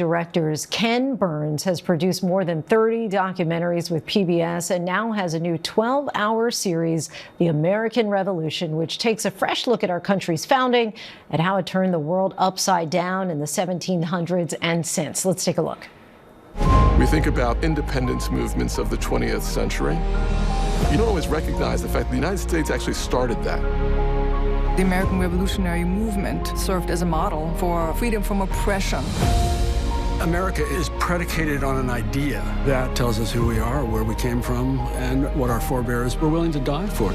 Directors Ken Burns has produced more than 30 documentaries with PBS and now has a new 12-hour series, The American Revolution, which takes a fresh look at our country's founding and how it turned the world upside down in the 1700s and since. Let's take a look. We think about independence movements of the 20th century. You don't always recognize the fact that the United States actually started that. The American Revolutionary Movement served as a model for freedom from oppression. America is predicated on an idea that tells us who we are, where we came from, and what our forebears were willing to die for.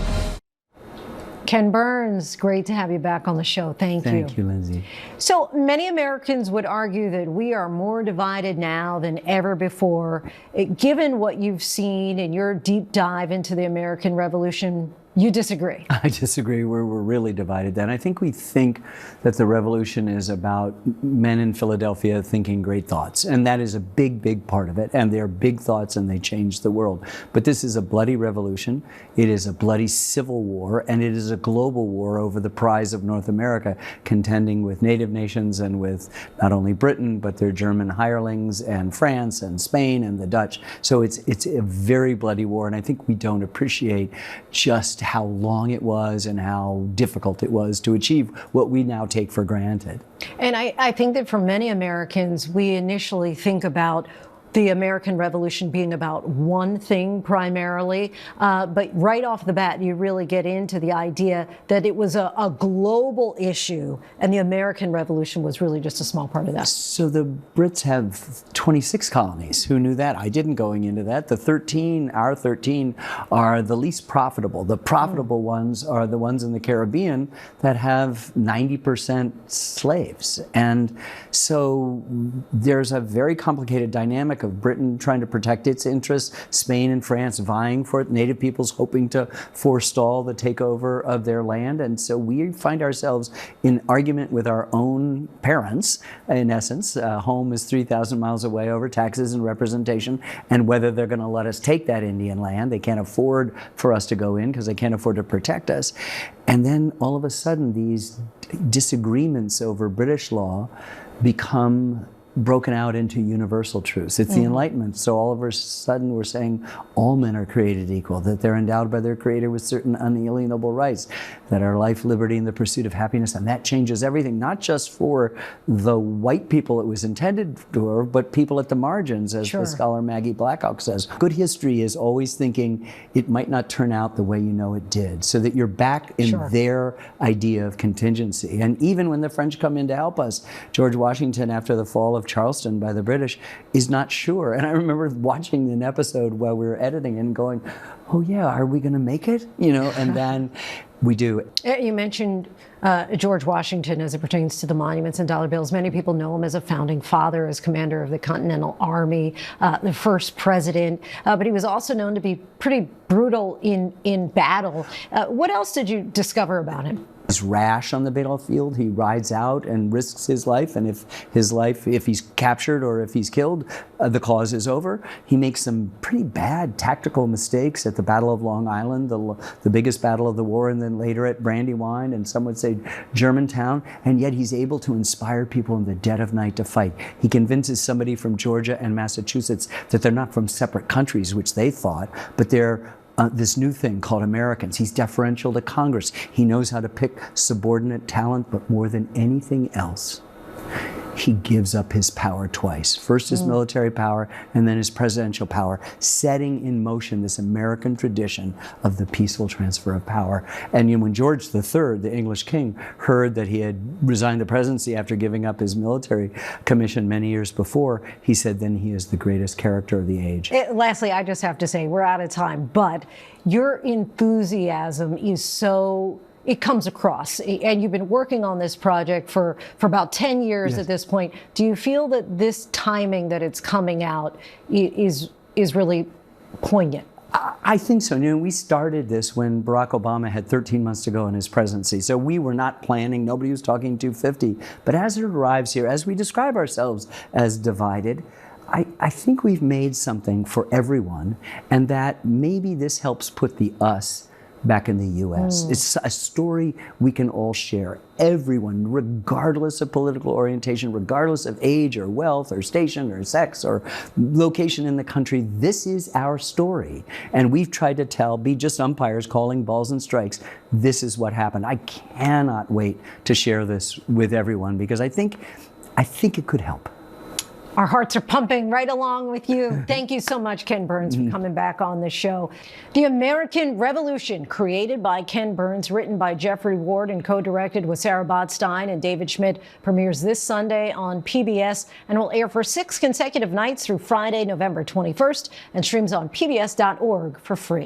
Ken Burns, great to have you back on the show. Thank you. Thank you, Lindsay. So many Americans would argue that we are more divided now than ever before. Given what you've seen in your deep dive into the American Revolution, you disagree? I disagree. We're really divided then. I think we think that the revolution is about men in Philadelphia thinking great thoughts, and that is a big, big part of it, and they're big thoughts and they change the world. But this is a bloody revolution. It is a bloody civil war, and it is a global war over the prize of North America, contending with native nations and with not only Britain, but their German hirelings and France and Spain and the Dutch. So it's a very bloody war, and I think we don't appreciate just how long it was and how difficult it was to achieve what we now take for granted. And I think that for many Americans, we initially think about the American Revolution being about one thing primarily, but right off the bat, you really get into the idea that it was a global issue, and the American Revolution was really just a small part of that. So the Brits have 26 colonies. Who knew that? I didn't going into that. Our 13 are the least profitable. The profitable ones are the ones in the Caribbean that have 90% slaves. And so there's a very complicated dynamic of Britain trying to protect its interests, Spain and France vying for it, native peoples hoping to forestall the takeover of their land. And so we find ourselves in argument with our own parents, in essence. Home is 3,000 miles away over taxes and representation, and whether they're going to let us take that Indian land. They can't afford for us to go in because they can't afford to protect us. And then all of a sudden, these disagreements over British law become broken out into universal truths. It's the Enlightenment. So all of a sudden we're saying all men are created equal, that they're endowed by their Creator with certain unalienable rights, that are life, liberty, and the pursuit of happiness. And that changes everything, not just for the white people it was intended for, but people at the margins, as the scholar Maggie Blackhawk says. Good history is always thinking it might not turn out the way you know it did, so that you're back in their idea of contingency. And even when the French come in to help us, George Washington, after the fall of Charleston by the British, is not sure. And I remember watching an episode while we were editing and going, oh yeah, are we going to make it? You know, and then we do. You mentioned George Washington as it pertains to the monuments and dollar bills. Many people know him as a founding father, as commander of the Continental Army, the first president, but he was also known to be pretty brutal in battle. What else did you discover about him? He's rash on the battlefield. He rides out and risks his life, and if he's captured or if he's killed, the cause is over. He makes some pretty bad tactical mistakes at the Battle of Long Island, the biggest battle of the war, and then later at Brandywine, and some would say Germantown, and yet he's able to inspire people in the dead of night to fight. He convinces somebody from Georgia and Massachusetts that they're not from separate countries, which they thought, but they're this new thing called Americans. He's deferential to Congress. He knows how to pick subordinate talent, but more than anything else, he gives up his power twice. First his military power, and then his presidential power, setting in motion this American tradition of the peaceful transfer of power. And when George III, the English king, heard that he had resigned the presidency after giving up his military commission many years before, he said then he is the greatest character of the age. Lastly, I just have to say, we're out of time, but your enthusiasm is so... it comes across, and you've been working on this project for about 10 years at this point. Do you feel that this timing that it's coming out is really poignant? I think so. We started this when Barack Obama had 13 months to go in his presidency. So we were not planning. Nobody was talking 250. But as it arrives here, as we describe ourselves as divided, I think we've made something for everyone, and that maybe this helps put the us back in the U.S. It's a story we can all share. Everyone, regardless of political orientation, regardless of age or wealth or station or sex or location in the country, this is our story. And we've tried to be just umpires calling balls and strikes. This is what happened. I cannot wait to share this with everyone because I think it could help. Our hearts are pumping right along with you. Thank you so much, Ken Burns, for coming back on the show. The American Revolution, created by Ken Burns, written by Jeffrey Ward, and co-directed with Sarah Botstein and David Schmidt, premieres this Sunday on PBS and will air for 6 consecutive nights through Friday, November 21st, and streams on pbs.org for free.